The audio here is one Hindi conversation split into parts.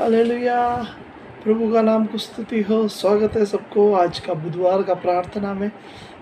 हालेलुया। प्रभु का नाम को स्तुति हो। स्वागत है सबको आज का बुधवार का प्रार्थना में।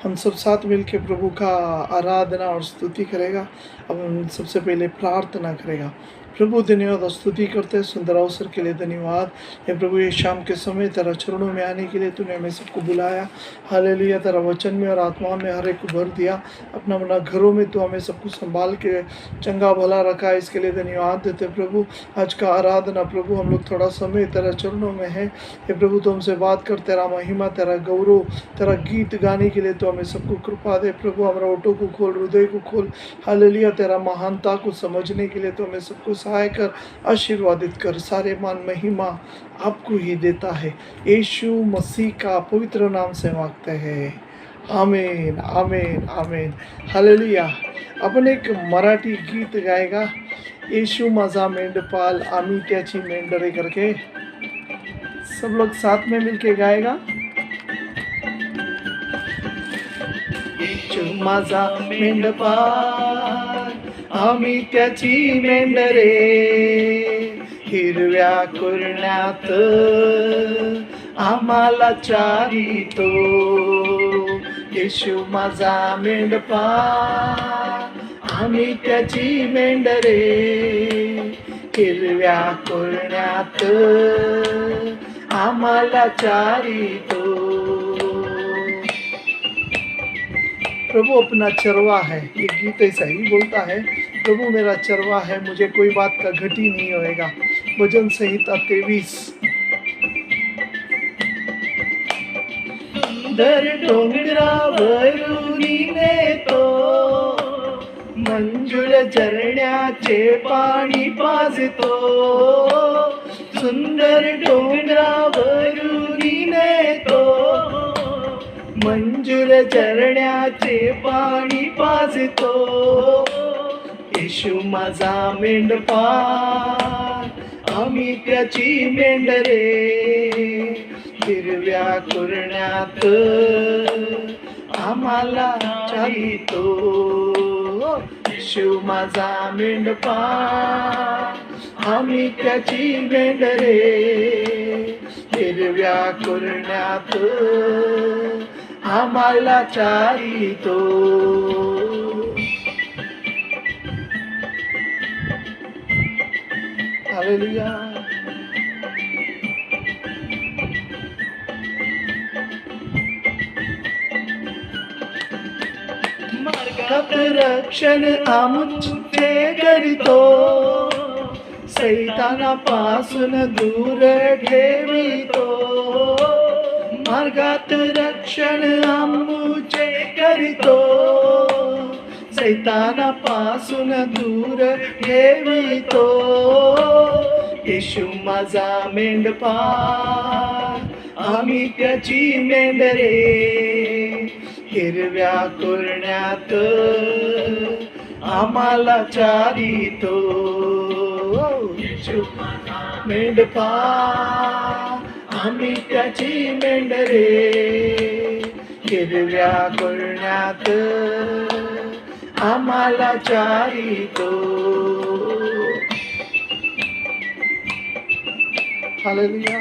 हम सब साथ मिलके प्रभु का आराधना और स्तुति करेगा। अब हम सबसे पहले प्रार्थना करेगा। प्रभु धन्यवाद और स्तुति करते हैं सुंदर अवसर के लिए धन्यवाद। हे प्रभु ये शाम के समय तेरा चरणों में आने के लिए तूने हमें सबको बुलाया। हालेलुया। तेरा वचन में और आत्मा में हर एक को भर दिया। अपना अपना घरों में तू हमें सबको संभाल के चंगा भला रखा है, इसके लिए धन्यवाद देते प्रभु। आज का आराधना प्रभु हम लोग थोड़ा समय तेरा चरणों में है। हे प्रभु तो हमसे बात कर, तेरा महिमा तेरा गौरव तेरा गीत गाने के लिए तो हमें सबको कृपा दे प्रभु। हमारा ओटो को खोल, हृदय को खोल। हालेलुया। तेरा महानता को समझने के लिए तो हमें सबको सहाय कर, आशीर्वादित कर। सारे मान महिमा आपको ही देता है, यीशु मसीह का पवित्र नाम से मांगते हैं, आमेन आमेन आमेन। हालेलुया। आपण एक मराठी गीत गाएगा, येशू माझा मेंढपाल आम्ही त्याची मेंढरे करके। सब लोग साथ में मिलके गाएगा। येशू माझा मेंढपाल आम्ही त्याची मेंढरे, हिरव्या कुरण्यात आम्हाला चारितो। येशू माझा मेंढपाल आम्ही त्याची मेंढरे, हिरव्या कुरण्यात आम्हाला चारितो। प्रभु अपना चरवा है, ये गीत ऐसा ही बोलता है, प्रभु मेरा चरवा है, मुझे कोई बात का घटी नहीं होएगा। भजन संहिता 23। सुंदर डोंगरावरून नेतो, मंजुळ झरण्याचे पाणी पाजतो। सुंदर डोंगरावरून नेतो, मंजुळ झरण्याचे पाणी पाजतो। येशू माझा मेंढपाल आम्ही त्याची मेंढरे, हिरव्या कुरण्यात आम्हाला चारितो। येशू माझा मेंढपाल आम्ही त्याची मेंढरे, हिरव्या कुरण्यात आम्हाला चारितो। हालेलुया। मार्गात रक्षण आमचे करीतो, सैतानापासून दूर ठेवितो। मार्गात रक्षण आमचे करीतो, सैतानापासून दूर ठेवितो। येशू माझा मेंढपाल आम्ही त्याची मेंढरे, हिरव्या कुरण्यात आम्हाला चारितो। येशू मेंढपाल आम्ही त्याची मेंढरे, हिरव्या कुरण्यात आम्हाला चारितो। हालेलुया।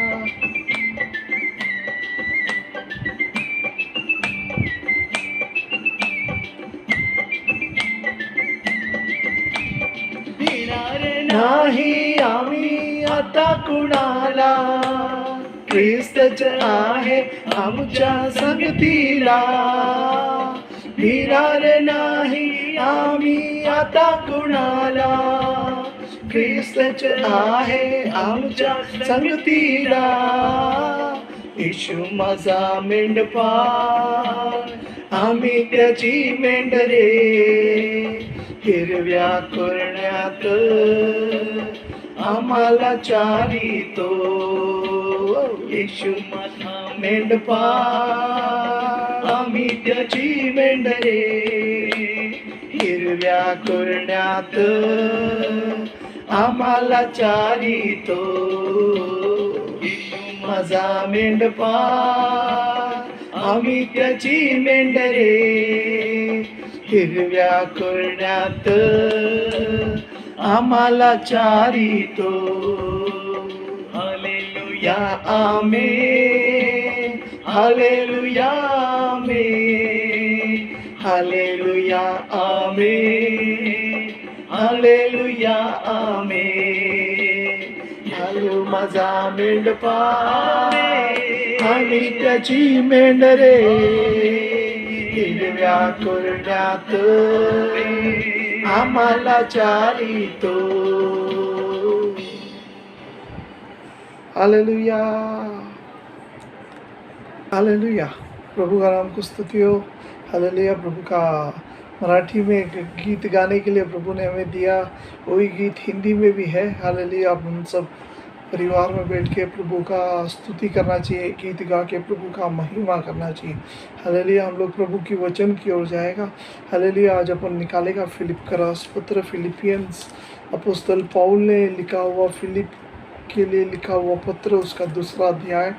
नाही आम्ही आता कुणाला, ख्रिस्तच आहे आमच्या संगतीला। भिणार नाही आम्ही आता कुणाला, ख्रिस्तच आहे आमच्या संगतीला। येशू माझा मेंढपाल आम्ही त्याची मेंढरे, हिरव्या कुरण्यात आम्हाला चारितो। येशू माझा मेंढपाल आम्ही त्याची मेंढरे, हिरव्या कुरण्यात आम्हाला चारितो। येशू माझा मेंढपाल आम्ही त्याची मेंढरे, हिरव्या कुरण्यात आम्हाला चारितो. Hallelujah amen, hallelujah amen, hallelujah amen, hallelujah amen. घालू माझा मेंढपा आणि त्याची मेंढ रे, हिरव्या कोरड्यात आम्हाला चारितो. Hallelujah, hallelujah. प्रभु का नाम को स्तुति हो. हालेलुया. प्रभु का मराठी में एक गीत गाने के लिए प्रभु ने हमें दिया, वही गीत हिंदी में भी है. हालेलुया. अब हम सब परिवार में बैठ के प्रभु का स्तुति करना चाहिए, गीत गा के प्रभु का महिमा करना चाहिए. हालेलुया. हम लोग प्रभु की वचन की ओर जाएगा. हालेलुया. आज अपन निकालेगा फिलिप का पत्र, फिलिपियंस. अपोस्तल पौल ने लिखा हुआ फिलिप के लिए लिखा हुआ पत्र, उसका दूसरा अध्याय.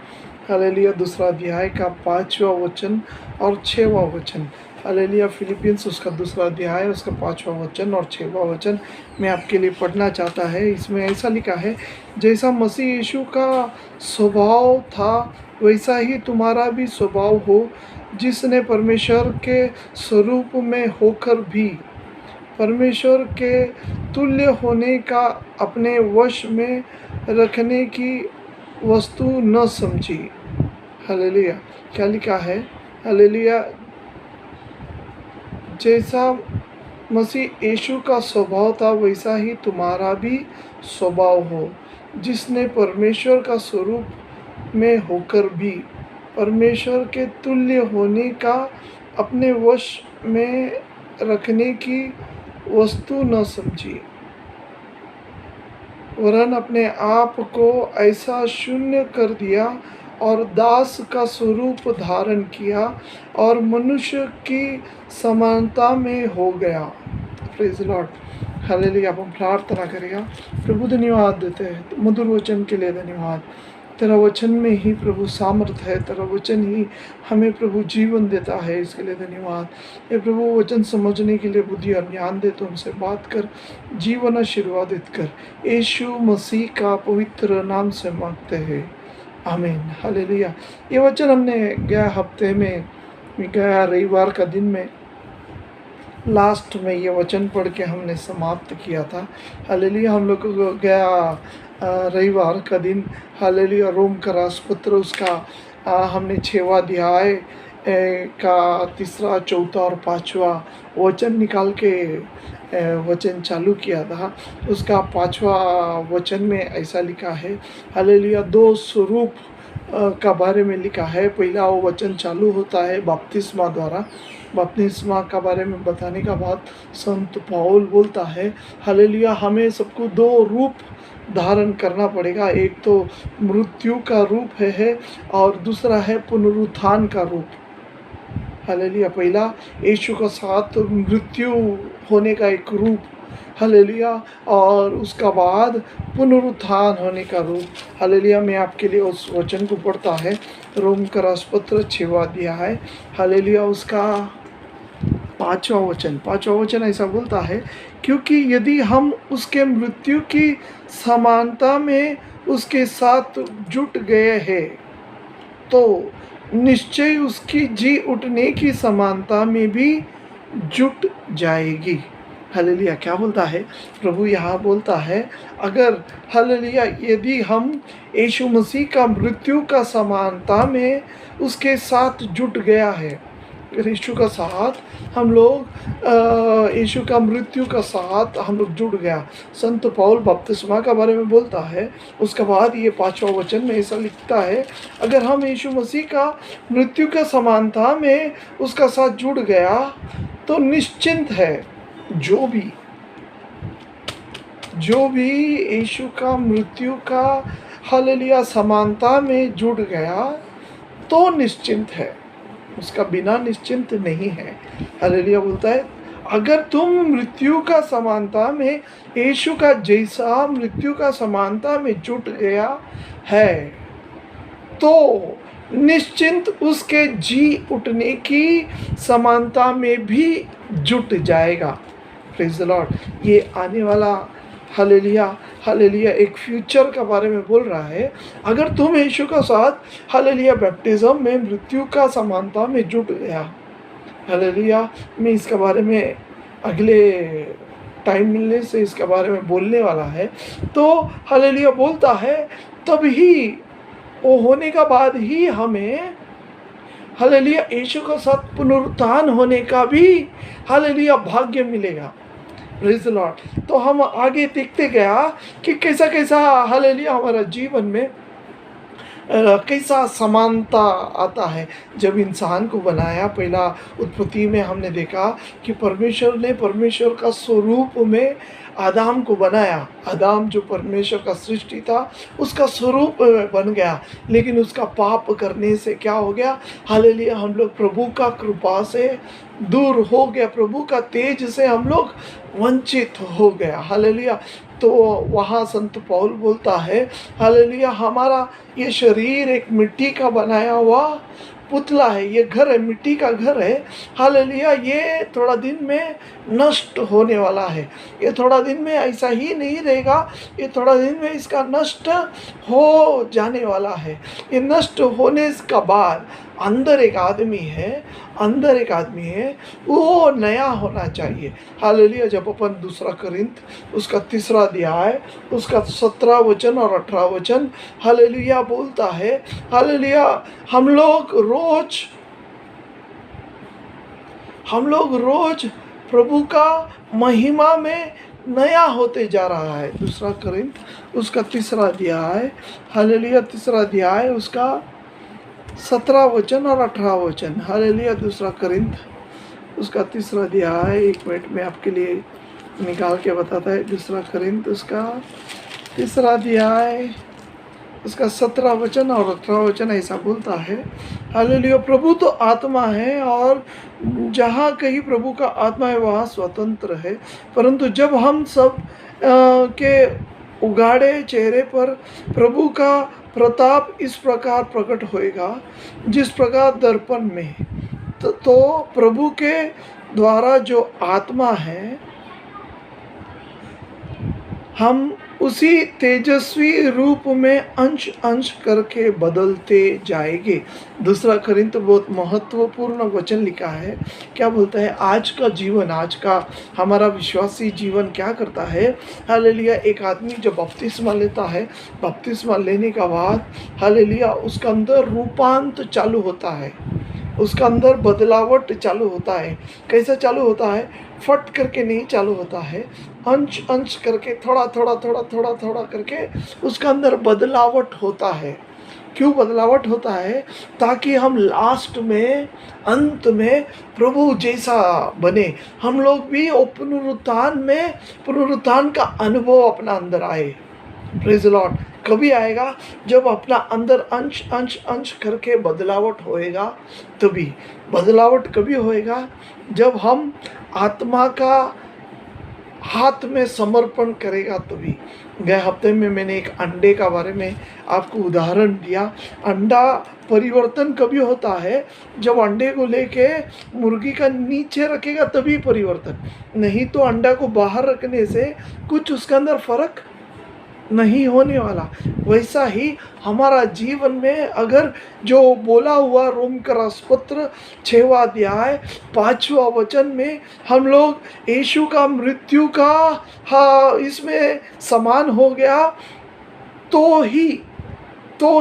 हालेलुया. दूसरा अध्याय का 5वां वचन और 6वां वचन. हालेलुया. फिलिपियंस उसका दूसरा अध्याय, उसका 5वां वचन और 6वां वचन मैं आपके लिए पढ़ना चाहता है. इसमें ऐसा लिखा है, जैसा मसीह यीशु का स्वभाव था वैसा ही तुम्हारा भी स्वभाव हो, जिसने परमेश्वर के स्वरूप में होकर भी परमेश्वर के तुल्य होने का अपने वश में रखने की वस्तु न समझी. हालेलुया. क्या लिखा है? हालेलुया. जैसा मसीह यीशु का स्वभाव था वैसा ही तुम्हारा भी स्वभाव हो, जिसने परमेश्वर का स्वरूप में होकर भी परमेश्वर के तुल्य होने का अपने वश में रखने की वस्तु न समझी, वरन अपने आप को ऐसा शून्य कर दिया और दास का स्वरूप धारण किया और मनुष्य की समानता में हो गया. Praise Lord. हालेलुया. हम प्रार्थना करेगा. प्रभु धन्यवाद देते हैं मधुर वचन के लिए. धन्यवाद. तेरा वचन में ही प्रभु सामर्थ है, तेरा वचन ही हमें प्रभु जीवन देता है, इसके लिए धन्यवाद. ये प्रभु वचन समझने के लिए बुद्धि और ज्ञान दे, तो हमसे बात कर, जीवन आशीर्वादित कर. यीशु मसीह का पवित्र नाम से मांगते हैं, आमीन. हालेलुया. ये वचन हमने गया हफ्ते में, गया रविवार का दिन में लास्ट में ये वचन पढ़ के हमने समाप्त किया था. हालेलुया. हम लोग गया रविवार का दिन. हालेलुया. रोम का राजपत्र उसका हमने 6वां अध्याय का 3, 4 और 5वां वचन निकाल के वचन चालू किया था. उसका 5वां वचन में ऐसा लिखा है. हालेलुया. 2 स्वरूप का बारे में लिखा है. पहला वो वचन चालू होता है बपतिस्मा द्वारा. बपतिस्मा का बारे में बताने का बाद संत पौल बोलता है, हालेलुया, हमें सबको 2 रूप धारण करना पड़ेगा. एक तो मृत्यु का रूप है और दूसरा है पुनरुत्थान का रूप. हालेलुया. पहला यीशु का साथ मृत्यु होने का एक रूप, हालेलुया, और उसका बाद पुनरुत्थान होने का रूप. हालेलुया. मैं आपके लिए उस वचन को पढ़ता है. रोम का राजपत्र 6वां अध्याय. हालेलुया. उसका 5वां वचन ऐसा बोलता है, क्योंकि यदि हम उसके मृत्यु की समानता में उसके साथ जुट गए हैं, तो निश्चय उसकी जी उठने की समानता में भी जुट जाएगी. हालेलुया. क्या बोलता है प्रभु? यहाँ बोलता है, अगर हालेलुया यदि हम यीशु मसीह का मृत्यु का समानता में उसके साथ जुट गया है, यीशु का साथ हम लोग यीशु का मृत्यु का साथ हम लोग जुड़ गया. संत पौल बपतिस्मा का बारे में बोलता है. उसके बाद ये 5वां वचन में ऐसा लिखता है, अगर हम यीशु मसीह का मृत्यु का समानता में उसका साथ जुड़ गया तो निश्चिंत है, जो भी यीशु का मृत्यु का हालेलुया समानता में जुड़ गया तो निश्चिंत है, उसका बिना निश्चिंत नहीं है. हालेलुया. बोलता है, अगर तुम मृत्यु का समानता में यीशु का जैसा मृत्यु का समानता में जुट गया है तो निश्चिंत उसके जी उठने की समानता में भी जुट जाएगा. Praise the Lord. ये आने वाला हालेलुया, हालेलुया, एक फ्यूचर के बारे में बोल रहा है। अगर तुम यीशु का साथ हालेलुया बैप्टिज्म में मृत्यु का समानता में जुट गया, हालेलुया, मैं इसके बारे में अगले टाइम मिलने से इसके बारे में बोलने वाला है। तो हालेलुया बोलता है तब ही वो होने का बाद ही हमें हालेलुया यीशु के साथ पुनरुत्थान होने का भी हालेलुया भाग्य मिलेगा। Praise the Lord. तो हम आगे देखते गया कि कैसा कैसा हालेलुया हमारा जीवन में कैसा समानता आता है। जब इंसान को बनाया, पहला उत्पत्ति में हमने देखा कि परमेश्वर ने परमेश्वर का स्वरूप में आदम को बनाया। आदम जो परमेश्वर का सृष्टि था उसका स्वरूप बन गया, लेकिन उसका पाप करने से क्या हो गया, हालेलुया हम लोग प्रभु का कृपा से दूर हो गया, प्रभु का तेज से हम लोग वंचित हो गया। हालेलुया। तो वहाँ संत पौल बोलता है हालेलुया हमारा ये शरीर एक मिट्टी का बनाया हुआ पुतला है, ये घर है, मिट्टी का घर है। हालेलुया ये थोड़ा दिन में नष्ट होने वाला है, ये थोड़ा दिन में ऐसा ही नहीं रहेगा, ये थोड़ा दिन में इसका नष्ट हो जाने वाला है। ये नष्ट होने का बाद अंदर एक आदमी है, अंदर एक आदमी है, वो नया होना चाहिए। हालेलुया जब अपन दूसरा कोरिन्थ उसका 3 अध्याय उसका 17 वचन और 18 वचन हालेलुया बोलता है, हालेलुया हम लोग रोज प्रभु का महिमा में नया होते जा रहा है। दूसरा कोरिन्थ उसका 3 अध्याय हालेलुया 3 अध्याय उसका 17 वचन और 18 वचन। हालेलुया दूसरा कोरिन्थ उसका 3 अध्याय, 1 मिनट में आपके लिए निकाल के बताता है। दूसरा कोरिन्थ उसका 3 अध्याय उसका 17 वचन और 18 वचन ऐसा बोलता है, हालेलुया प्रभु तो आत्मा है और जहाँ कहीं प्रभु का आत्मा है वहाँ स्वतंत्र है। परंतु जब हम सब के उगाड़े चेहरे पर प्रभु का प्रताप इस प्रकार प्रकट होएगा जिस प्रकार दर्पण में, तो प्रभु के द्वारा जो आत्मा है हम उसी तेजस्वी रूप में अंश अंश करके बदलते जाएंगे। दूसरा कोरिन्थ बहुत महत्वपूर्ण वचन लिखा है। क्या बोलता है, आज का जीवन, आज का हमारा विश्वासी जीवन क्या करता है। हालेलुया एक आदमी जब बपतिस्मा लेता है, बपतिस्मा लेने का बाद हालेलुया उसका अंदर रूपांतर चालू होता है, उसका अंदर बदलावट चालू होता है। कैसा चालू होता है, फट करके नहीं चालू होता है, अंश अंश करके थोड़ा थोड़ा थोड़ा थोड़ा थोड़ा करके उसका अंदर बदलावट होता है। क्यों बदलावट होता है, ताकि हम लास्ट में अंत में प्रभु जैसा बने। हम लोग भी पुनरुत्थान में पुनरुत्थान का अनुभव अपना अंदर आए। Praise the Lord. कभी आएगा जब अपना अंदर अंश अंश अंश करके बदलावट होएगा। तभी बदलावट कभी होएगा जब हम आत्मा का हाथ में समर्पण करेगा। तभी गए हफ्ते में मैंने एक अंडे का बारे में आपको उदाहरण दिया। अंडा परिवर्तन कभी होता है जब अंडे को लेके मुर्गी का नीचे रखेगा, तभी परिवर्तन, नहीं तो अंडा को बाहर रखने से कुछ उसके अंदर फर्क नहीं होने वाला। वैसा ही हमारा जीवन में अगर जो बोला हुआ रोम का रासपत्र 6वां अध्याय 5वां वचन में हम लोग यीशु का मृत्यु का इसमें समान हो गया, तो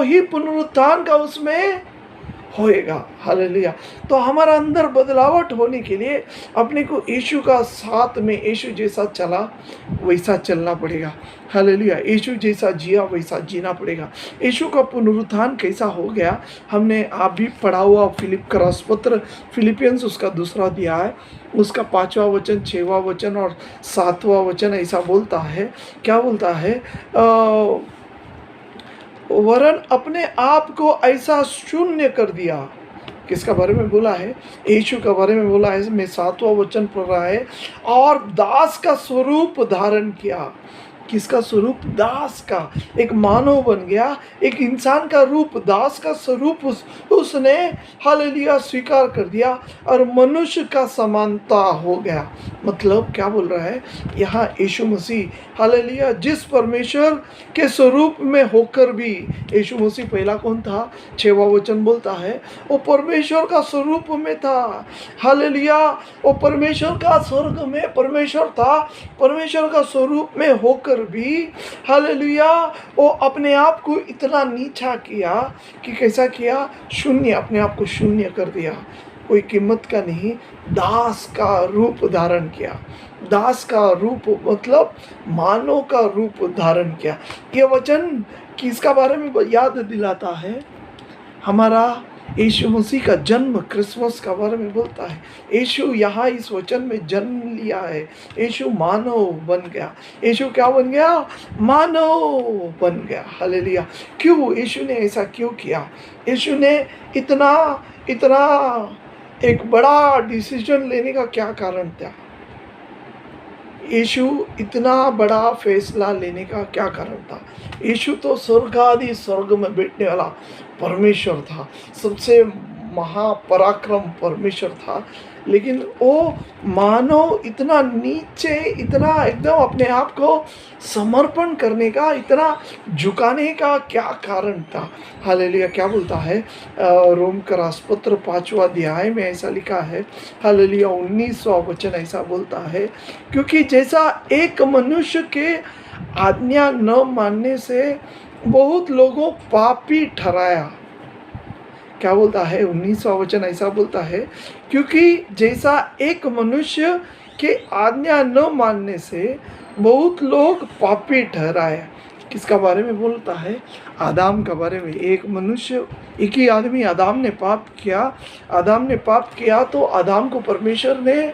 ही पुनरुत्थान का उसमें होएगा। हालेलुया। तो हमारा अंदर बदलावट होने के लिए अपने को यीशु का साथ में, यीशु जैसा चला वैसा चलना पड़ेगा। हालेलुया। यीशु जैसा जिया वैसा जीना पड़ेगा। यीशु का पुनरुत्थान कैसा हो गया, हमने आप भी पढ़ा हुआ फिलिप का रासपत्र फिलिपियंस उसका 2 अध्याय उसका 5वां वचन 6वां वचन और 7वां वचन ऐसा बोलता है। क्या बोलता है, वरन अपने आप को ऐसा शून्य कर दिया। किसका बारे में बोला है, यीशु का बारे में बोला है। मैं 7वां वचन पढ़ रहा है, और दास का स्वरूप धारण किया। किसका स्वरूप, दास का। एक मानव बन गया, एक इंसान का रूप, दास का स्वरूप उसने हालेलुया स्वीकार कर दिया और मनुष्य का समानता हो गया। मतलब क्या बोल रहा है यहाँ यीशु मसीह, हालेलुया, जिस परमेश्वर के स्वरूप में होकर भी, यीशु मसीह पहला कौन था? 6वां वचन बोलता है वो परमेश्वर का स्वरूप में था। हालेलुया, वो परमेश्वर का स्वर्ग में परमेश्वर था, परमेश्वर का स्वरूप में होकर भी, हालेलुया, वो अपने आप को इतना नीचा किया कि कैसा किया? शून्य, अपने आप को शून्य कर दिया, कोई कीमत का नहीं, दास का रूप धारण किया। दास का रूप मतलब मानव का रूप धारण किया। ये वचन किसका बारे में याद दिलाता है? हमारा यीशु मसीह का जन्म, क्रिसमस का बारे में बोलता है। यीशु यहाँ इस वचन में जन्म लिया है। यीशु मानव बन गया। यीशु क्या बन गया? मानव बन गया। हालेलुया। क्यों यीशु ने ऐसा क्यों किया? यीशु ने इतना इतना एक बड़ा डिसीजन लेने का क्या कारण था? यीशु इतना बड़ा फैसला लेने का क्या कारण था? यीशु तो स्वर्गादि स्वर्ग में बैठने वाला परमेश्वर था, सबसे महापराक्रम परमेश्वर था, लेकिन वो मानव इतना नीचे, इतना एकदम अपने आप को समर्पण करने का, इतना झुकाने का क्या कारण था? हालेलुया। क्या बोलता है रोम का राजपत्र 5वां अध्याय में ऐसा लिखा है, हालेलुया, 19वां वचन ऐसा बोलता है, क्योंकि जैसा एक मनुष्य के आज्ञा न मानने से बहुत लोगों पापी ठहराया। क्या बोलता है 19वां वचन ऐसा बोलता है, क्योंकि जैसा एक मनुष्य के आज्ञा न मानने से बहुत लोग पापी ठहराया। किसका बारे में बोलता है? आदम का बारे में। एक मनुष्य, एक ही आदमी आदम ने पाप किया। आदम ने पाप किया तो आदम को परमेश्वर ने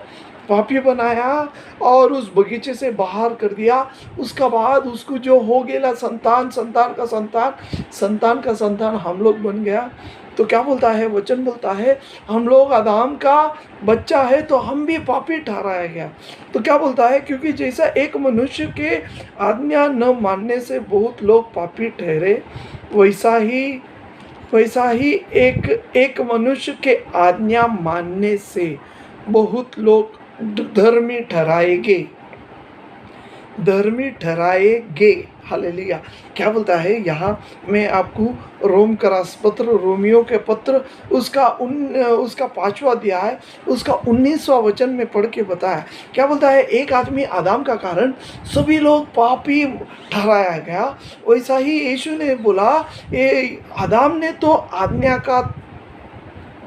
पापी बनाया और उस बगीचे से बाहर कर दिया। उसका बाद उसको जो हो गया संतान, संतान का संतान, संतान का संतान हम लोग बन गया। तो क्या बोलता है वचन? बोलता है हम लोग आदम का बच्चा है तो हम भी पापी ठहराया गया। तो क्या बोलता है? क्योंकि जैसा एक मनुष्य के आज्ञा न मानने से बहुत लोग पापी ठहरे, वैसा ही एक मनुष्य के आज्ञा मानने से बहुत लोग धर्मी ठहराएंगे। हालेलुया। क्या बोलता है यहाँ? मैं आपको रोम का राजपत्र, रोमियो के पत्र, उसका 5वां अध्याय, उसका 19वां वचन में पढ़ के बताया। क्या बोलता है? एक आदमी आदम का कारण सभी लोग पापी ठहराया गया, वैसा ही यीशु ने बोला, ये आदम ने तो आज्ञा का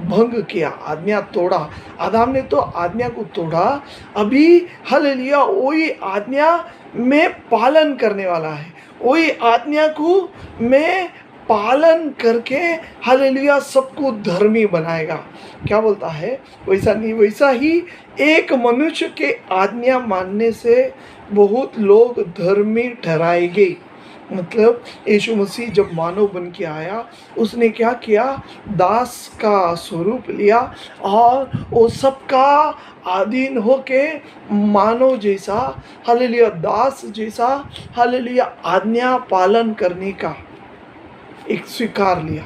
भंग किया, आज्ञा तोड़ा, आदम ने तो आज्ञा को तोड़ा, अभी हालेलुया वही आज्ञा में पालन करने वाला है, वही आज्ञा को मैं पालन करके हालेलुया सबको धर्मी बनाएगा। क्या बोलता है? वैसा नहीं, वैसा ही एक मनुष्य के आज्ञा मानने से बहुत लोग धर्मी ठहराएंगे। मतलब यीशु मसीह जब मानव बन के आया, उसने क्या किया? दास का स्वरूप लिया और वो सबका अधीन होके मानव जैसा, हालेलुया, दास जैसा, हालेलुया, आज्ञा पालन करने का एक स्वीकार लिया।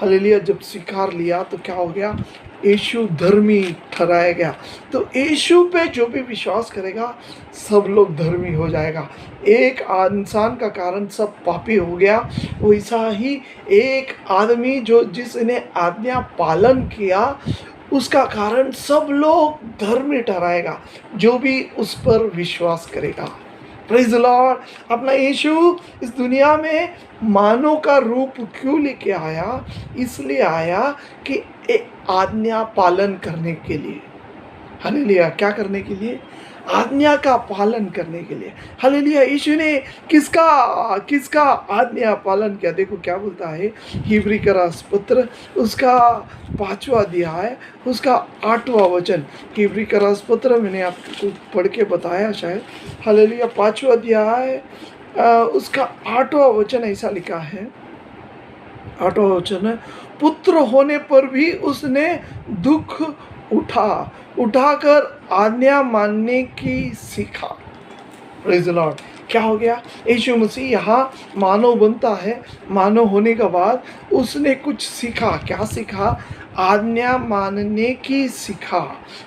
हालेलुया। जब स्वीकार लिया तो क्या हो गया? यीशु धर्मी ठहराया गया। तो यीशु पे जो भी विश्वास करेगा सब लोग धर्मी हो जाएगा। एक इंसान का कारण सब पापी हो गया, वैसा ही एक आदमी जिसने आज्ञा पालन किया उसका कारण सब लोग धर्मी ठहराएगा, जो भी उस पर विश्वास करेगा। Praise the Lord. अपना यीशु इस दुनिया में मानव का रूप क्यों लेके आया? इसलिए आया कि आज्ञा पालन करने के लिए। हालेलुया। क्या करने के लिए? आज्ञा का पालन करने के लिए। हालेलुया। यीशु ने किसका आज्ञा पालन किया? देखो क्या बोलता है हिब्री का राजपत्र, उसका 5वां अध्याय, उसका 8वां वचन। हिब्री का राजपत्र मैंने आपको पढ़ के बताया शायद। हालेलुया। 5वां अध्याय, उसका 8वां वचन ऐसा लिखा है। 8वां वचन है, पुत्र होने पर भी उसने दुख उठाकर आज्ञा मानने की सीखा। Praise the Lord. क्या हो गया? यीशु मसीह यहाँ मानव बनता है। मानव होने के बाद उसने कुछ सीखा। क्या सीखा? आज्ञा मानने की सिखा।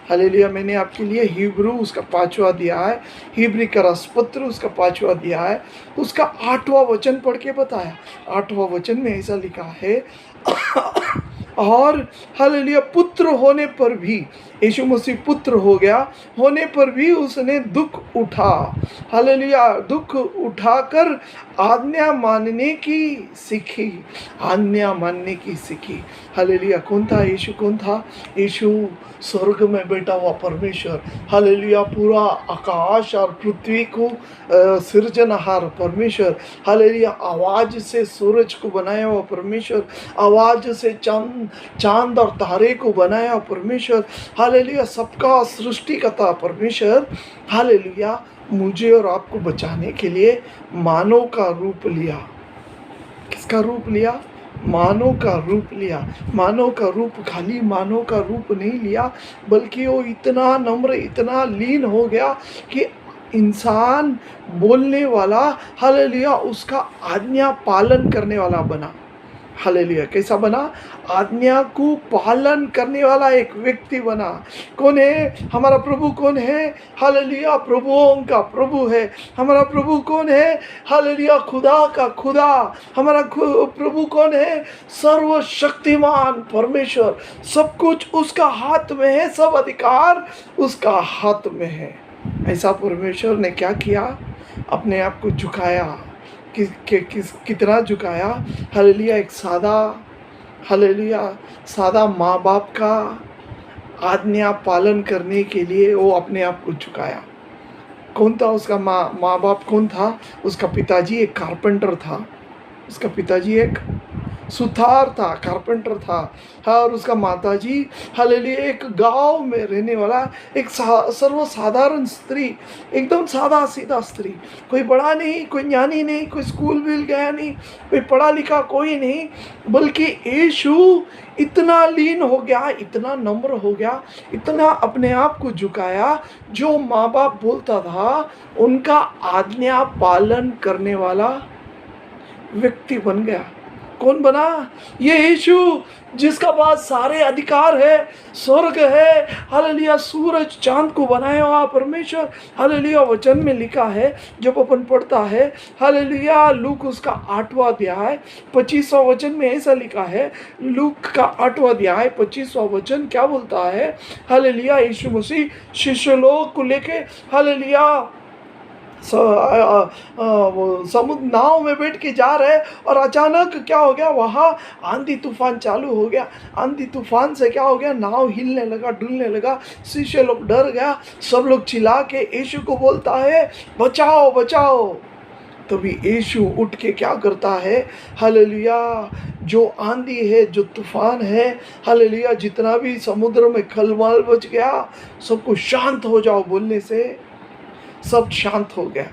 हालेलुया। मैंने आपके लिए हिब्रू उसका 5वां अध्याय, हिब्री का रसपत्र उसका 5वां अध्याय उसका 8वां वचन पढ़ के बताया। 8वां वचन में ऐसा लिखा है और हालेलुया, पुत्र होने पर भी, यीशु मसीह पुत्र हो गया, होने पर भी उसने दुख उठा। हालेलुया, दुख उठाकर आज्ञा मानने की सीखी, आज्ञा मानने की सीखी। हालेलुया। कौन था यीशु? कौन था यीशु? स्वर्ग में बैठा हुआ परमेश्वर। हालेलुया। पूरा आकाश और पृथ्वी को सृजनहार परमेश्वर। हालेलुया। आवाज से सूरज को बनाया हुआ परमेश्वर, आवाज से चांद और तारे को बनाया हुआ परमेश्वर। हालेलुया। सबका सृष्टिकर्ता परमेश्वर। हालेलुया। मुझे और आपको बचाने के लिए मानव का रूप लिया। किसका रूप लिया? मानव का रूप लिया। मानव का रूप, खाली मानव का रूप नहीं लिया, बल्कि वो इतना नम्र, इतना लीन हो गया कि इंसान बोलने वाला, हालेलुया, उसका आज्ञा पालन करने वाला बना। हालेलुया। कैसा बना? आज्ञा को पालन करने वाला एक व्यक्ति बना। कौन है? हमारा प्रभु कौन है? हालेलुया। प्रभुओं का प्रभु है हमारा प्रभु। कौन है? हालेलुया। खुदा का खुदा। हमारा प्रभु कौन है? सर्वशक्तिमान परमेश्वर। सब कुछ उसका हाथ में है, सब अधिकार उसका हाथ में है। ऐसा परमेश्वर ने क्या किया? अपने आप को झुकाया। कितना झुकाया? हालेलुया। एक सादा, हालेलुया, सादा माँ बाप का आज्ञा पालन करने के लिए वो अपने आप को झुकाया। कौन था उसका माँ बाप? कौन था? उसका पिताजी एक कारपेंटर था। उसका पिताजी एक सुथार था, कारपेंटर था। और उसका माताजी, हालेलुया, एक गांव में रहने वाला एक सर्वसाधारण स्त्री, एकदम सादा सीधा स्त्री। कोई बड़ा नहीं, कोई ज्ञानी नहीं, कोई स्कूल भी गया नहीं, कोई पढ़ा लिखा कोई नहीं, बल्कि यीशु इतना लीन हो गया, इतना नम्र हो गया, इतना अपने आप को झुकाया, जो माँ बाप बोलता था उनका आज्ञा पालन करने वाला व्यक्ति बन गया। कौन बना? ये यीशु, जिसका पास सारे अधिकार है, स्वर्ग है, हालेलुया, सूरज चांद को बनाया हुआ परमेश्वर। हालेलुया। वचन में लिखा है, जब अपन पढ़ता है, हालेलुया, लूक उसका 8वां अध्याय 25वां वचन में ऐसा लिखा है। लूक का 8वां अध्याय 25वां वचन क्या बोलता है? हालेलुया। यीशु मसीह शिष्य लोग को लेके, हालेलुया, समुद्र नाव में बैठ के जा रहे, और अचानक क्या हो गया? वहाँ आंधी तूफान चालू हो गया। आंधी तूफान से क्या हो गया? नाव हिलने लगा, डुलने लगा। शिष्य लोग डर गया। सब लोग चिल्ला के यीशु को बोलता है, बचाओ बचाओ। तभी यीशु उठ के क्या करता है? हालेलुया। जो आंधी है, जो तूफान है, हालेलुया, जितना भी समुद्र में खलबल बच गया, सबको शांत हो जाओ बोलने से सब शांत हो गया।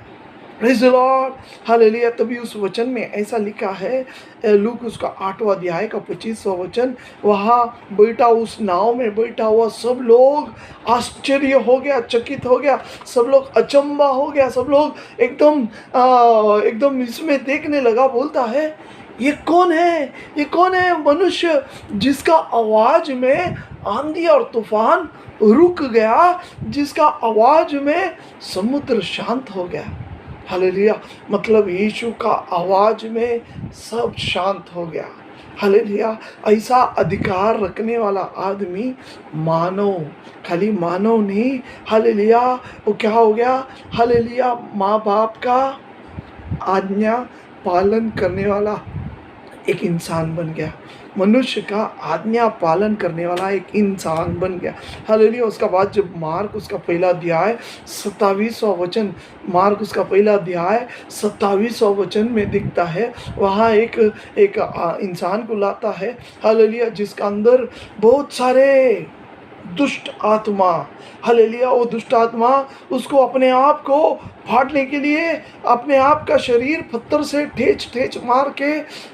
Praise the Lord. हालेलुया। तभी उस वचन में ऐसा लिखा है, लूक उसका 8वां अध्याय का 25वां वचन, वहाँ बैठा, उस नाव में बैठा हुआ सब लोग आश्चर्य हो गया, चकित हो गया, सब लोग अचंबा हो गया, सब लोग एकदम इसमें देखने लगा। बोलता है, ये कौन है? ये कौन है मनुष्य जिसका आवाज में आंधी और तूफान रुक गया, जिसका आवाज में समुद्र शांत हो गया? हालेलुया। मतलब यीशु का आवाज में सब शांत हो गया। हालेलुया। ऐसा अधिकार रखने वाला आदमी, मानव, खाली मानव नहीं, हालेलुया, वो क्या हो गया? हालेलुया, माँ बाप का आज्ञा पालन करने वाला एक इंसान बन गया। मनुष्य का आज्ञा पालन करने वाला एक इंसान बन गया। हालेलुया। उसका बाद जब मार्क उसका पहला अध्याय 27वां वचन, मार्क उसका पहला अध्याय 27वां वचन में दिखता है, वहाँ एक इंसान को लाता है, हालेलुया, जिसका अंदर बहुत सारे दुष्ट आत्मा, हालेलुया, वो दुष्ट आत्मा उसको अपने आप को फाड़ने के लिए अपने आप का शरीर पत्थर से ठेच मार के,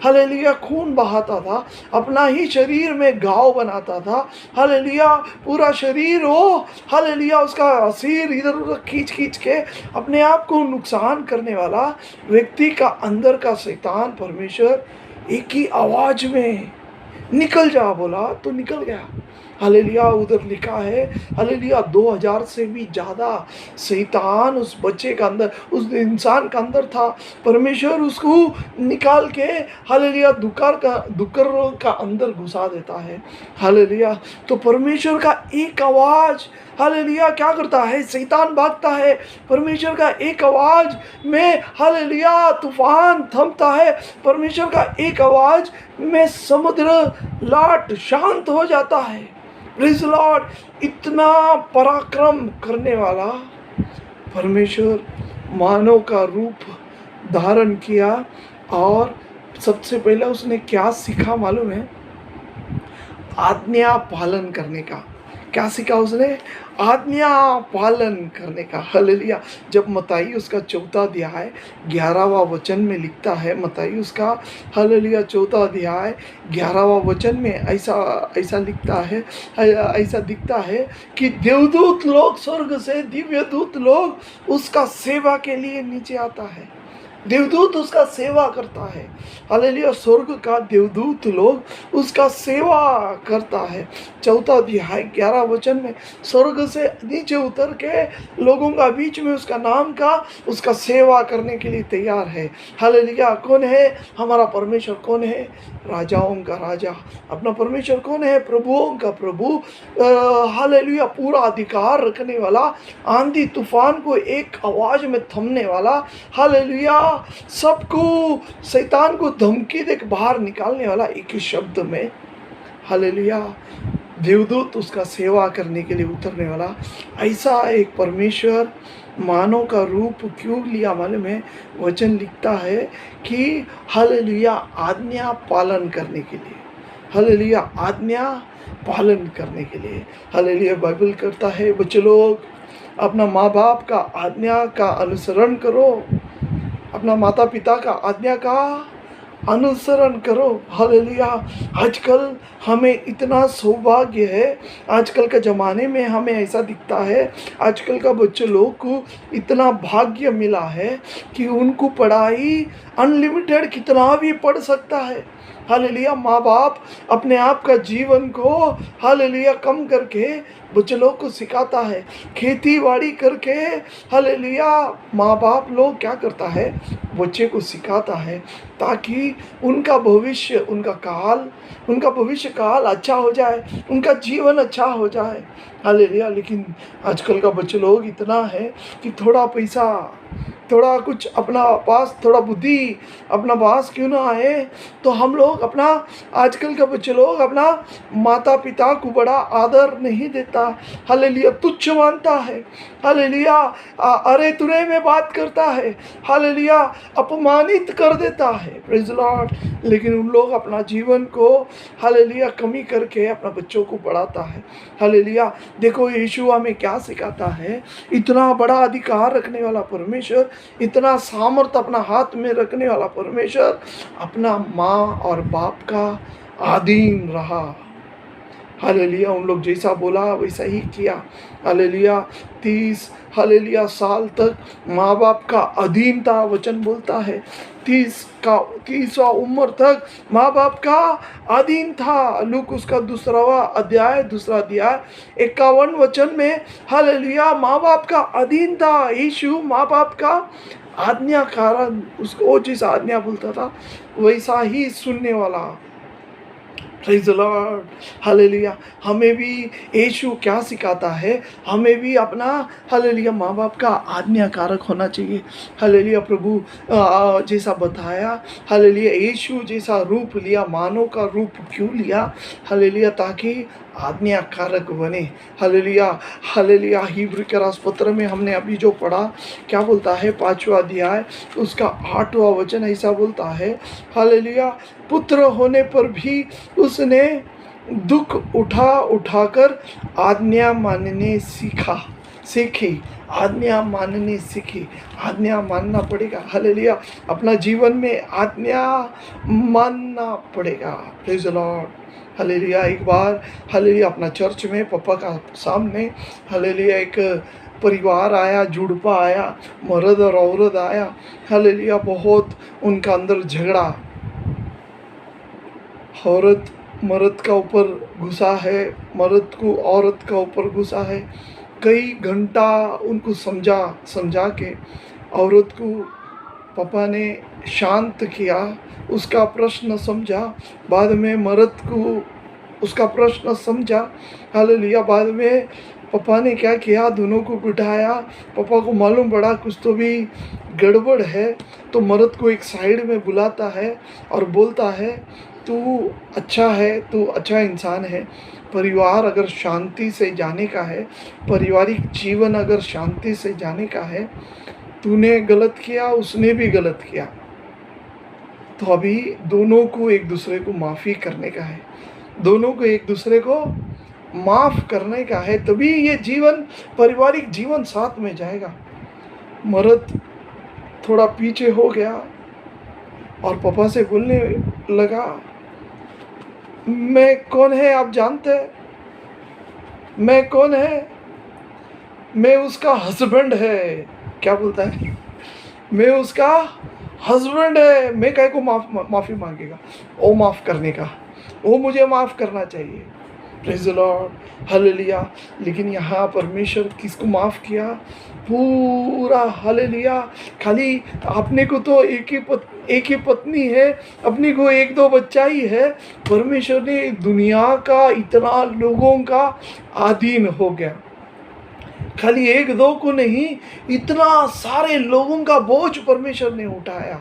हालेलुया, खून बहाता था, अपना ही शरीर में घाव बनाता था। हालेलुया। पूरा शरीर वो, हालेलुया, उसका सिर इधर उधर खींच के अपने आप को नुकसान करने वाला व्यक्ति का अंदर का शैतान परमेश्वर एक ही आवाज में निकल जा बोला तो निकल गया। हालेलुया। उधर लिखा है हालेलुया 2000 से भी ज़्यादा शैतान उस बच्चे का अंदर, उस इंसान का अंदर था। परमेश्वर उसको निकाल के हालेलुया दुकर का अंदर घुसा देता है। हालेलुया। तो परमेश्वर का एक आवाज़ हालेलुया क्या करता है, शैतान भागता है। परमेश्वर का एक आवाज़ में हालेलुया तूफान थमता है। परमेश्वर का एक आवाज़ में समुद्र लाट शांत हो जाता है। Praise Lord. इतना पराक्रम करने वाला परमेश्वर मानव का रूप धारण किया और सबसे पहले उसने क्या सीखा मालूम है? आज्ञा पालन करने का। क्या सीखा उसने? आज्ञा पालन करने का। हालेलुया। जब मत्ती उसका चौथा अध्याय 11वां वचन में लिखता है, मत्ती उसका हालेलुया चौथा अध्याय 11वां वचन में ऐसा लिखता है, ऐसा दिखता है कि देवदूत लोग, स्वर्ग से दिव्य दूत लोग उसका सेवा के लिए नीचे आता है। देवदूत उसका सेवा करता है। हालेलुया। स्वर्ग का देवदूत लोग उसका सेवा करता है। चौथा अध्याय 11 वचन में स्वर्ग से नीचे उतर के लोगों का बीच में उसका नाम का उसका सेवा करने के लिए तैयार है। हालेलुया। कौन है? हमारा परमेश्वर कौन है? राजाओं का राजा। अपना परमेश्वर कौन है? प्रभुओं का प्रभु। हालेलुया। पूरा अधिकार रखने वाला, आंधी तूफान को एक आवाज में थमने वाला। हालेलुया। सबको, शैतान को धमकी देकर बाहर निकालने वाला, एक ही शब्द में हालेलुया देवदूत उसका सेवा करने के लिए उतरने वाला। ऐसा एक परमेश्वर मानव का रूप क्यों लिया मालूम है? वचन लिखता है कि हालेलुया आज्ञा पालन करने के लिए। हालेलुया आज्ञा पालन करने के लिए। हालेलुया बाइबल करता है बच्चे लोग अपना माँ बाप का आज्ञा का अनुसरण करो, अपना माता पिता का आज्ञा का अनुसरण करो। हालेलुया। आजकल हमें इतना सौभाग्य है, आजकल के ज़माने में हमें ऐसा दिखता है, आजकल का बच्चे लोग को इतना भाग्य मिला है कि उनको पढ़ाई अनलिमिटेड कितना भी पढ़ सकता है। हालेलुया। माँ बाप अपने आप का जीवन को हालेलुया कम करके बच्चे लोग को सिखाता है, खेती बाड़ी करके हालेलुया माँ बाप लोग क्या करता है, बच्चे को सिखाता है ताकि उनका भविष्य, उनका भविष्य काल अच्छा हो जाए, उनका जीवन अच्छा हो जाए। हालेलुया। लेकिन आजकल का बच्चे लोग इतना है कि थोड़ा पैसा, थोड़ा कुछ अपना पास, थोड़ा बुद्धि अपना पास क्यों ना आए तो हम लोग अपना, आजकल का बच्चे लोग अपना माता पिता को बड़ा आदर नहीं देता। हालेलुया तुच्छ मानता है। हालेलुया अरे तुरे में बात करता है। हालेलुया अपमानित कर देता है। Praise Lord. लेकिन उन लोग अपना जीवन को हालेलुया कमी करके अपना बच्चों को बढ़ाता है। हालेलुया। देखो यीशु हमें क्या सिखाता है, इतना बड़ा अधिकार रखने वाला परमेश्वर, इतना सामर्थ अपना हाथ में रखने वाला परमेश्वर अपना माँ और बाप का अधीन रहा। हालेलुया। उन लोग जैसा बोला वैसा ही किया। हालेलुया 30 हालेलुया साल तक माँ बाप का अधीन था। वचन बोलता है 30वां उम्र तक माँ बाप का अधीन था। लूक उसका दूसरा अध्याय 51 वचन में हालेलुया माँ बाप का अधीन था। यीशु माँ बाप का आज्ञाकार, उसको जिस आज्ञा बोलता था वैसा ही सुनने वाला। Praise the Lord. हालेलुया। हमें भी यीशु क्या सिखाता है, हमें भी अपना हालेलुया माँ बाप का आज्ञाकारक होना चाहिए। हालेलुया प्रभु जैसा बताया, हालेलुया यीशु जैसा रूप लिया, मानव का रूप क्यों लिया? हालेलुया ताकि आज्ञाकारक बने। हालेलुया। हालेलुया हिब्रू के राजपत्र में हमने अभी जो पढ़ा क्या बोलता है, 5वां अध्याय उसका 8वां वचन ऐसा बोलता है, हालेलुया पुत्र होने पर भी उसने दुख उठाकर आज्ञा मानने सीखी। आज्ञा मानने सीखी। आज्ञा मानना पड़ेगा। हालेलुया अपना जीवन में आज्ञा मानना पड़ेगा। Praise the Lord. हालेलुया। एक बार हालेलुया अपना चर्च में पापा का सामने हालेलुया एक परिवार आया, जुड़वा आया, मर्द और औरत आया। हालेलुया बहुत उनका अंदर झगड़ा। औरत मर्द का ऊपर घुसा है, मर्द को औरत का ऊपर घुसा है। कई घंटा उनको समझा के औरत को पापा ने शांत किया, उसका प्रश्न समझा। बाद में मर्द को उसका प्रश्न समझा। हालेलुया। बाद में पापा ने क्या किया, दोनों को बिठाया। पापा को मालूम पड़ा कुछ तो भी गड़बड़ है, तो मर्द को एक साइड में बुलाता है और बोलता है, तू अच्छा है, तू अच्छा इंसान है। परिवार अगर शांति से जाने का है, पारिवारिक जीवन अगर शांति से जाने का है, तूने गलत किया, उसने भी गलत किया, तो अभी दोनों को एक दूसरे को माफ़ी करने का है, दोनों को एक दूसरे को माफ़ करने का है, तभी ये जीवन, पारिवारिक जीवन साथ में जाएगा। मर्द थोड़ा पीछे हो गया और पापा से बोलने लगा, मैं कौन है आप जानते हैं? मैं कौन है? मैं उसका हस्बैंड है। क्या बोलता है? मैं उसका हस्बैंड है। मैं कहे को माफ़ी मांगेगा? वो माफ़ करने का, वो मुझे माफ़ करना चाहिए। Praise the Lord, hallelujah. लेकिन यहाँ परमेश्वर किसको माफ़ किया? पूरा, हालेलुया। खाली अपने को तो एक ही पत्नी है, अपने को एक दो बच्चा ही है। परमेश्वर ने दुनिया का इतना लोगों का अधीन हो गया, खाली एक दो को नहीं, इतना सारे लोगों का बोझ परमेश्वर ने उठाया,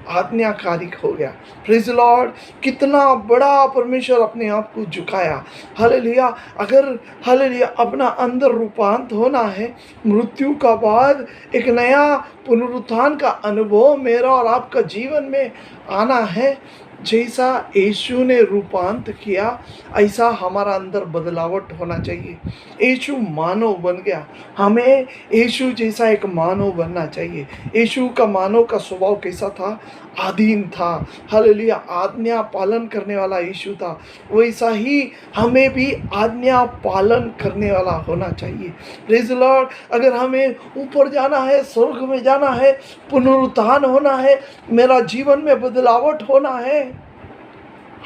आज्ञाकारिक हो गया। प्रेज़ लॉर्ड, कितना बड़ा परमेश्वर अपने आप को झुकाया। हालेलुया। अगर हालेलुया अपना अंदर रूपांतर होना है, मृत्यु का बाद एक नया पुनरुत्थान का अनुभव मेरा और आपका जीवन में आना है, जैसा यीशु ने रूपांतर किया, ऐसा हमारा अंदर बदलावट होना चाहिए। यीशु मानव बन गया, हमें यीशु जैसा एक मानव बनना चाहिए। यीशु का मानव का स्वभाव कैसा था? अधीन था। हालेलुया। आज्ञा पालन करने वाला यीशु था, वैसा ही हमें भी आज्ञा पालन करने वाला होना चाहिए। Praise the Lord. अगर हमें ऊपर जाना है, स्वर्ग में जाना है, पुनरुत्थान होना है, मेरा जीवन में बदलावट होना है,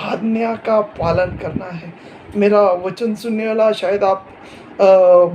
आज्ञा का पालन करना है। मेरा वचन सुनने वाला शायद आप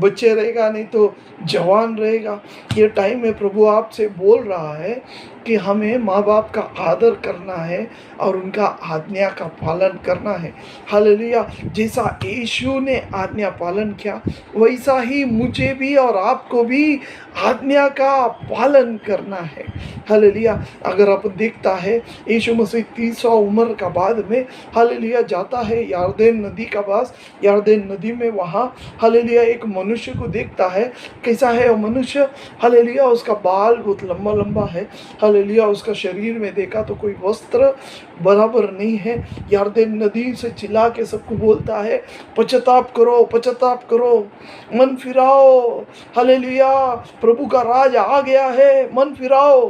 बच्चे रहेगा, नहीं तो जवान रहेगा। ये टाइम में प्रभु आपसे बोल रहा है कि हमें माँ बाप का आदर करना है और उनका आज्ञा का पालन करना है। हालेलुया। जैसा यीशु ने आज्ञा पालन किया, वैसा ही मुझे भी और आपको भी आज्ञा का पालन करना है। हालेलुया। अगर आप देखता है, यीशु मसीह 30 उम्र का बाद में हालेलुया जाता है यरदन नदी का पास। यरदन नदी में वहाँ हालेलुया एक मनुष्य को देखता है। कैसा है वो मनुष्य? हालेलुया। उसका बाल बहुत लंबा लंबा है। हालेलुया। उसका शरीर में देखा तो कोई वस्त्र बराबर नहीं है। यरदन नदी से चिल्ला के सबको बोलता है, पश्चाताप करो, पश्चाताप करो, मन फिराओ। हालेलुया। प्रभु का राज आ गया है, मन फिराओ।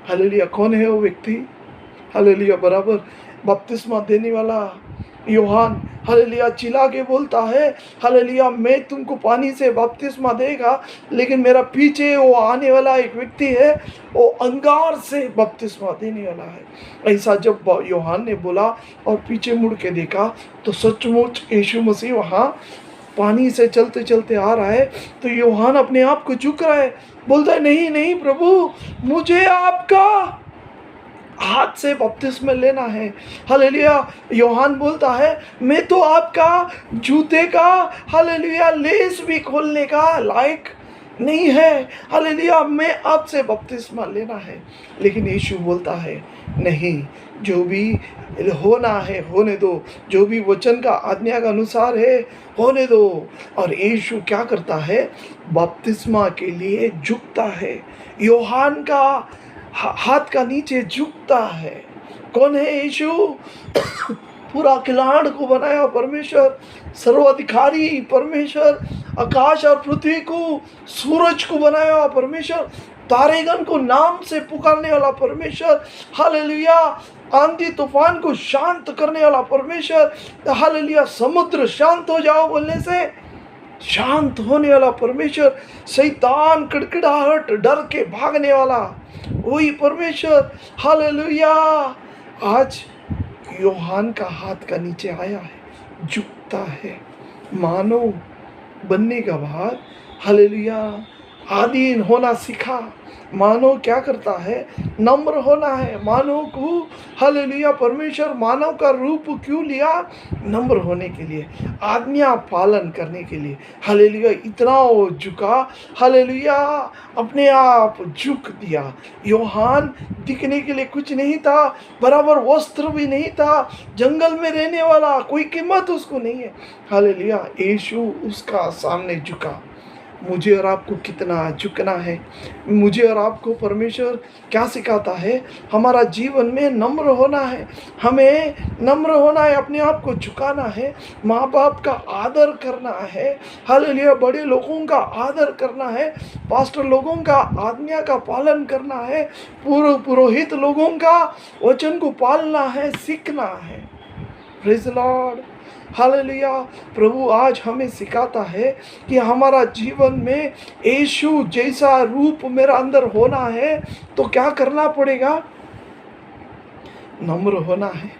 हालेलुया। कौन है वो व्यक्ति? हालेलुया। बराबर बपतिस्मा देने वाला यूहन्ना, हालेलुया, चिल्ला के बोलता है, हालेलुया, मैं तुमको पानी से बपतिस्मा देगा, लेकिन मेरा पीछे वो आने वाला एक व्यक्ति है, वो अंगार से बपतिस्मा देने वाला है। ऐसा जब यूहन्ना ने बोला और पीछे मुड़ के देखा, तो सचमुच यीशु मसीह वहाँ पानी से चलते चलते आ रहा है। तो यूहन्ना अपने आप को झुक रहा है, बोलता है, नहीं नहीं प्रभु, मुझे आपका हाथ से बपतिस्मा लेना है। हालेलुया। यूहन्ना बोलता है, मैं तो आपका जूते का हालेलुया लेस भी खोलने का लायक नहीं है। हालेलुया। मैं आपसे बपतिस्मा लेना है। लेकिन यीशु बोलता है, नहीं, जो भी होना है होने दो, जो भी वचन का आज्ञा का अनुसार है होने दो। और यीशु क्या करता है? बपतिस्मा के लिए झुकता है, यूहन्ना का हाथ का नीचे झुकता है। कौन है यीशु? पूरा खिलाड़ को बनाया परमेश्वर, सर्वाधिकारी परमेश्वर, आकाश और पृथ्वी को, सूरज को बनाया हुआ परमेश्वर, तारेगण को नाम से पुकारने वाला परमेश्वर। हालेलुया। आंधी तूफान को शांत करने वाला परमेश्वर। हालेलुया। समुद्र शांत हो जाओ बोलने से शांत होने वाला परमेश्वर। शैतान कड़कड़ाहट डर के भागने वाला वही परमेश्वर। हालेलुया। आज यूहन्ना का हाथ का नीचे आया है। झुकता है। मानव बनने का बाद हालेलुया आदीन होना सीखा। मानव क्या करता है? नम्र होना है। मानव को हालेलुया परमेश्वर मानव का रूप क्यों लिया? नम्र होने के लिए, आज्ञा पालन करने के लिए। हालेलुया इतना वो झुका, हालेलुया अपने आप झुक दिया। यूहान दिखने के लिए कुछ नहीं था, बराबर वस्त्र भी नहीं था, जंगल में रहने वाला, कोई कीमत उसको नहीं है। हालेलुया यीशु उसका सामने झुका। मुझे और आपको कितना झुकना है। मुझे और आपको परमेश्वर क्या सिखाता है? हमारा जीवन में नम्र होना है। हमें नम्र होना है, अपने आप को झुकाना है, माँ बाप का आदर करना है, हालेलुया बड़े लोगों का आदर करना है, पास्टर लोगों का आज्ञा का पालन करना है, पुरोहित लोगों का वचन को पालना है, सीखना है। Praise the Lord, hallelujah. प्रभु आज हमें सिखाता है कि हमारा जीवन में यीशु जैसा रूप मेरा अंदर होना है तो क्या करना पड़ेगा? नम्र होना है,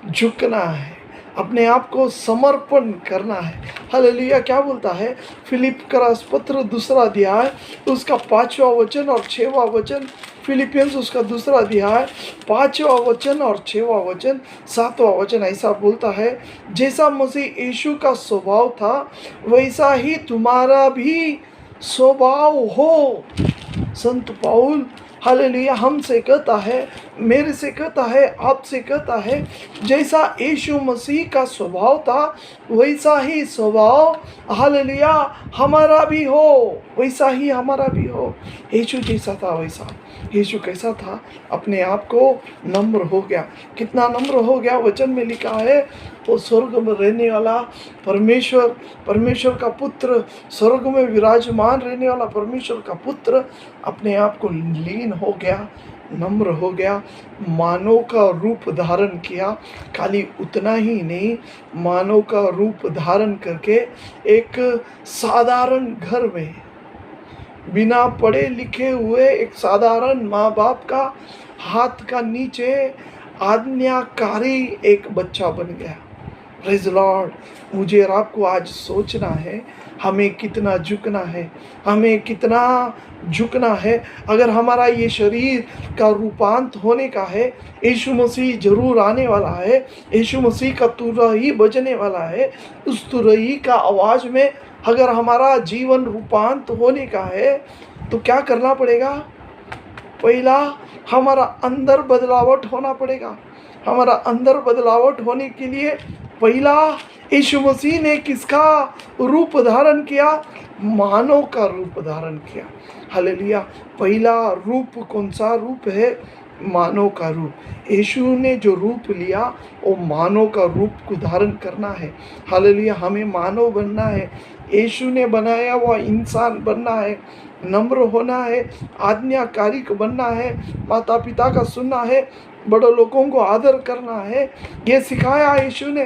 झुकना है, अपने आप को समर्पण करना है। हालेलुया क्या बोलता है? फिलिप का पत्र 2 अध्याय उसका 5वां वचन और 6वां वचन, फिलिपियंस उसका 2 अध्याय 5वां वचन और 6वां वचन, 7वां वचन ऐसा बोलता है, जैसा मसीह यीशु का स्वभाव था वैसा ही तुम्हारा भी स्वभाव हो। संत पौल हालेलुया हमसे कहता है, मेरे से कहता है, आपसे कहता है, जैसा यीशु मसीह का स्वभाव था वैसा ही स्वभाव हालेलुया हमारा भी हो, वैसा ही हमारा भी हो। यीशु जैसा था वैसा। यीशु कैसा था? अपने आप को नम्र हो गया। कितना नम्र हो गया? वचन में लिखा है वो स्वर्ग में रहने वाला परमेश्वर, परमेश्वर का पुत्र, स्वर्ग में विराजमान रहने वाला परमेश्वर का पुत्र अपने आप को लीन हो गया, नम्र हो गया, मानव का रूप धारण किया। खाली उतना ही नहीं, मानव का रूप धारण करके एक साधारण घर में बिना पढ़े लिखे हुए एक साधारण माँ बाप का हाथ का नीचे आज्ञाकारी एक बच्चा बन गया। Praise the Lord. मुझे और आपको आज सोचना है हमें कितना झुकना है, हमें कितना झुकना है। अगर हमारा ये शरीर का रूपांत होने का है, यीशु मसीह जरूर आने वाला है, यीशु मसीह का तुरही बजने वाला है, उस तुरही का आवाज़ में अगर हमारा जीवन रूपांत होने का है तो क्या करना पड़ेगा? पहला हमारा अंदर बदलावट होना पड़ेगा। हमारा अंदर बदलावट होने के लिए पहला यीशु मसीह ने किसका रूप धारण किया? मानव का रूप धारण किया। हालेलुया। पहला रूप कौन सा रूप है? मानव का रूप। यीशु ने जो रूप लिया वो मानव का रूप को धारण करना है। हालेलुया। हमें मानव बनना है, यीशु ने बनाया हुआ इंसान बनना है, नम्र होना है, आज्ञाकारी बनना है, माता पिता का सुनना है, बड़े लोगों को आदर करना है। ये सिखाया यीशु ने,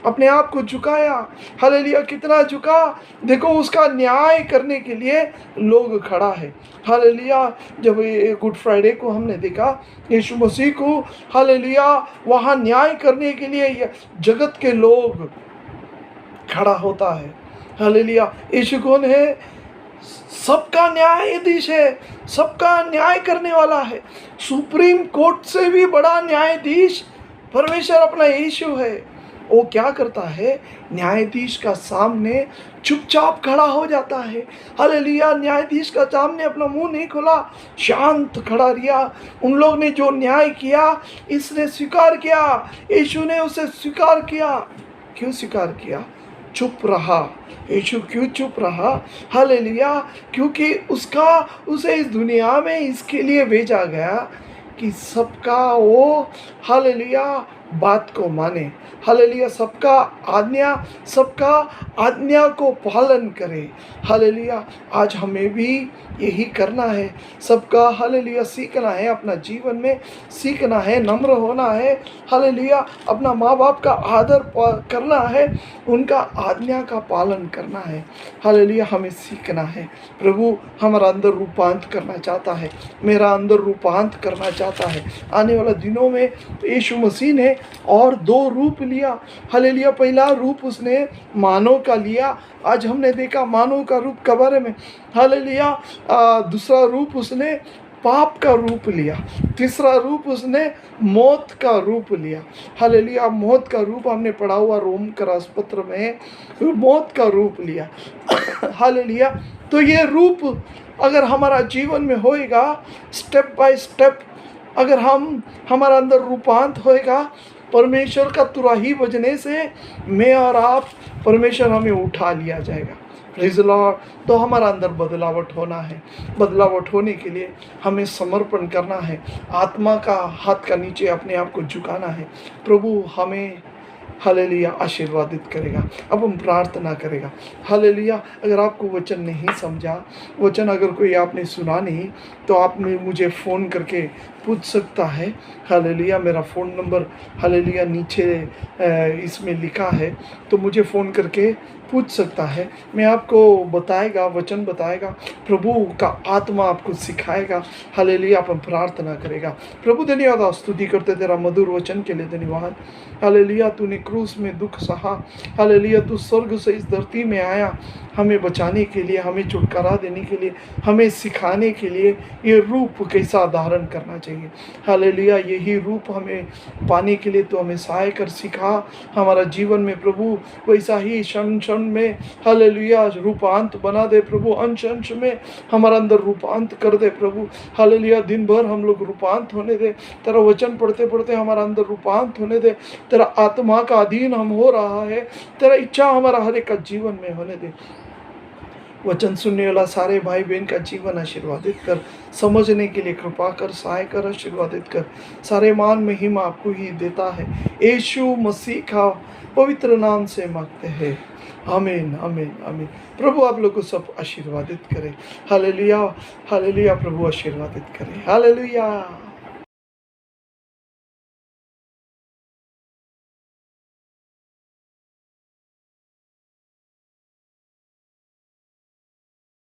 अपने आप को झुकाया। हालेलुया। कितना झुका? देखो उसका न्याय करने के लिए लोग खड़ा है। हालेलुया। जब ये गुड फ्राइडे को हमने देखा यीशु मसीह को, हालेलुया वहाँ न्याय करने के लिए जगत के लोग खड़ा होता है। हालेलुया। यीशु कौन है? सबका न्यायाधीश है, सबका न्याय करने वाला है। सुप्रीम कोर्ट से भी बड़ा न्यायाधीश परमेश्वर अपना यीशु है। वो क्या करता है? न्यायाधीश का सामने चुपचाप खड़ा हो जाता है। हालेलुया। न्यायाधीश का सामने अपना मुंह नहीं खोला, शांत खड़ा रहा। उन लोग ने जो न्याय किया इसने स्वीकार किया, यीशु ने उसे स्वीकार किया। क्यों स्वीकार किया? चुप रहा। यीशु क्यों चुप रहा? हालेलुया। क्योंकि उसे इस दुनिया में इसके लिए भेजा गया कि सबका वो हालेलुया बात को माने। हालेलुया। सबका आज्ञा को पालन करे। हालेलुया। आज हमें भी यही करना है। सबका हालेलुया सीखना है, अपना जीवन में सीखना है, नम्र होना है। हालेलुया। अपना माँ बाप का आदर करना है, उनका आज्ञा का पालन करना है। हालेलुया। हमें सीखना है। प्रभु हमारा अंदर रूपांत करना चाहता है, मेरा अंदर रूपांत करना चाहता है। आने वाला दिनों में यीशु मसीह ने और दो रूप लिया। हालेलुया, पहला रूप उसने मानव का लिया, आज हमने देखा मानव का रूप कब्र में। हालेलुया, दूसरा रूप उसने पाप का रूप लिया। तीसरा रूप उसने मौत का रूप लिया। हालेलुया, मौत का रूप हमने पढ़ा हुआ रोम पत्र में, मौत का रूप लिया। हालेलुया, तो ये रूप अगर हमारा जीवन में होएगा, स्टेप बाय स्टेप अगर हमारा अंदर रूपांत होएगा, परमेश्वर का तुरही बजने से मैं और आप, परमेश्वर हमें उठा लिया जाएगा। Praise the Lord. तो हमारा अंदर बदलावट होना है। बदलावट होने के लिए हमें समर्पण करना है, आत्मा का हाथ का नीचे अपने आप को झुकाना है। प्रभु हमें हालेलुया आशीर्वादित करेगा। अब हम प्रार्थना करेगा। हालेलुया, अगर आपको वचन नहीं समझा, वचन अगर कोई आपने सुना नहीं, तो आपने मुझे फ़ोन करके पूछ सकता है। हालेलुया, मेरा फ़ोन नंबर हालेलुया नीचे इसमें लिखा है, तो मुझे फ़ोन करके पूछ सकता है। मैं आपको बताएगा, वचन बताएगा, प्रभु का आत्मा आपको सिखाएगा। हालेलुया, अपन प्रार्थना करेगा। प्रभु धन्यवाद, स्तुति करते तेरा मधुर वचन के लिए धन्यवाद। हालेलुया, तूने क्रूस में दुख सहा। हालेलुया, तू स्वर्ग से इस धरती में आया हमें बचाने के लिए, हमें छुटकारा देने के लिए, हमें सिखाने के लिए ये रूप कैसा धारण करना चाहिए। हालेलुया, यही रूप हमें पाने के लिए तो हमें सहाय कर सिखा हमारा जीवन में प्रभु, वैसा ही क्षण क्षण में हालेलुया रूपांत बना दे प्रभु। अंश अंश में हमारा अंदर रूपांत कर दे प्रभु। हालेलुया, दिन भर हम लोग रूपांत होने दे, तेरा वचन पढ़ते पढ़ते हमारा अंदर रूपांत होने दे। तेरा आत्मा का अधीन हम हो रहा है, तेरा इच्छा हमारा हर एक का जीवन में होने दे। वचन सुनने वाला सारे भाई बहन का जीवन आशीर्वादित कर, समझने के लिए कृपा कर, सहाय कर, आशीर्वादित कर। सारे मान महिमा आपको ही देता है, यीशु मसीह का पवित्र नाम से मांगते हैं, आमीन आमीन आमीन। प्रभु आप लोग को सब आशीर्वादित करे। हालेलुया हालेलुया, प्रभु आशीर्वादित करे। हालेलुया।